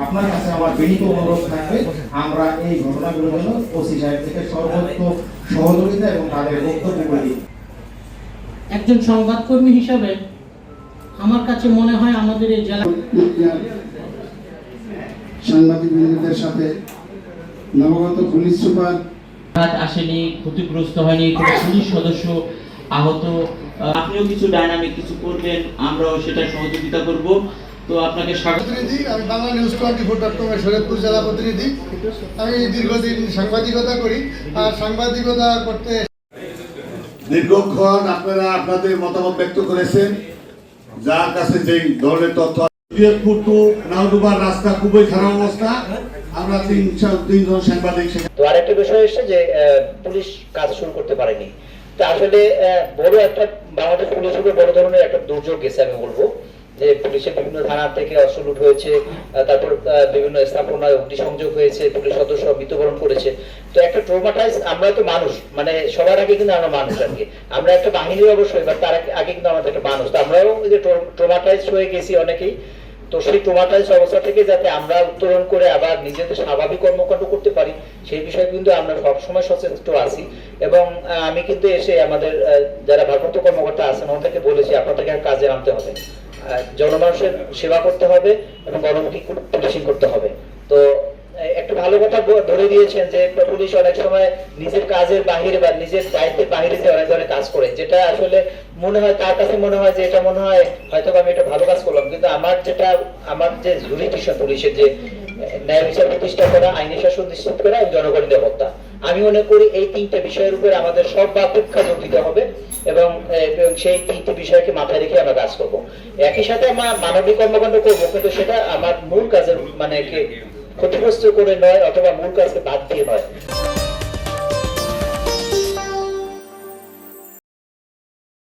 আপনার কাছে আমার বিনীত অনুরোধ থাকবে আমরা এই ঘটনাগুলোর জন্য ওসি সাহেব থেকে সর্বোচ্চ সহযোগিতা এবং তাদের বক্তব্যগুলি একজন সংবাদকর্মী হিসাবে আমার কাছে মনে হয় আমাদের এই জেলা সাংবাদিকদের সাথে নবগত পুলিশ সুপার আসেনি, ক্ষতিগ্রস্ত হয়নি, কোনো পুলিশ সদস্য আহত। আপনিও কিছু ডাইনামিক কিছু করবেন, আমরাও সেটা সহযোগিতা করব। তো আপনাকে স্বাগত। আমি বাংলা নিউজ 24.com-এর শরীয়তপুর জেলা প্রতিনিধি। আমি দীর্ঘদিন সাংবাদিকতা করি, আর সাংবাদিকতা করতে দীর্ঘক্ষণ আপনারা আপনাদের মতামত ব্যক্ত করেছেন, যার কাছে যেই ধরনের তথ্য। শরীয়তপুর টু নাউডুবার রাস্তা খুবই খারাপ অবস্থা। আমরা তিনজন সাংবাদিক। তো আরেকটা বিষয় এসেছে যে পুলিশ কাজ শুরু করতে পারেনি। তো আসলে বড় একটা বাংলাদেশ পুলিশের উপর বড় ধরনের একটা দুর্যোগ গেছে আমি বলবো, যে পুলিশের বিভিন্ন থানা থেকে অস্ত্র লুট হয়েছে, তারপর বিভিন্ন স্থাপনায় অগ্নিসংযোগ হয়েছে, পুলিশ সদস্য মৃত্যুবরণ করেছে। তো একটা ট্রমাটাইজ, আমরা তো মানুষ, মানে সবার আগে কিন্তু আমরা মানুষ আর কি, আমরা একটা বাহিনীর অবশ্যই, বা তার আগে কিন্তু আমাদের একটা মানুষ। তো আমরাও যে ট্রমাটাইজ হয়ে গেছি অনেকেই। তো সেই ট্রমাটাইজ অবস্থা থেকে যাতে আমরা উত্তরণ করে আবার নিজেদের স্বাভাবিক কর্মকাণ্ড করতে পারি, সেই বিষয়ে কিন্তু আমরা সবসময় সচেতন আছি। এবং আমি কিন্তু এসে আমাদের যারা ভারপ্রাপ্ত কর্মকর্তা আছেন ওদেরকে বলেছি আপনাদেরকে কাজে নামতে হবে, জনমানুষের সেবা করতে হবে এবং গণমুখী পুলিশিং করতে হবে। তো একটা ভালো কথা ধরে দিয়েছেন যে পুলিশ অনেক সময় নিজের কাজের বাহিরে বা নিজের দায়িত্বের বাহিরে যে অনেক ধরনের কাজ করে, যেটা আসলে মনে হয় তার কাছে মনে হয় যে এটা মনে হয় হয়তো আমি এটা ভালো কাজ করলাম, কিন্তু আমার যে জুরিডিকশন পুলিশের যে ন্যায় বিচার প্রতিষ্ঠা করা, আইনি শাসন নিশ্চিত করা এবং জনগণের নিরাপত্তা, আমি মনে করি এই তিনটে বিষয়ের উপরে আমাদের সব অপেক্ষা জোর দিতে হবে এবং সেই তিনটি বিষয়কে মাথায় রেখে আমরা কাজ করবো। একই সাথে আমরা মানবিক কর্মকাণ্ড করবো, কিন্তু সেটা আমার মূল কাজের মানে ক্ষতিগ্রস্ত করে নয়, অথবা মূল কাজকে বাদ দিয়ে নয়।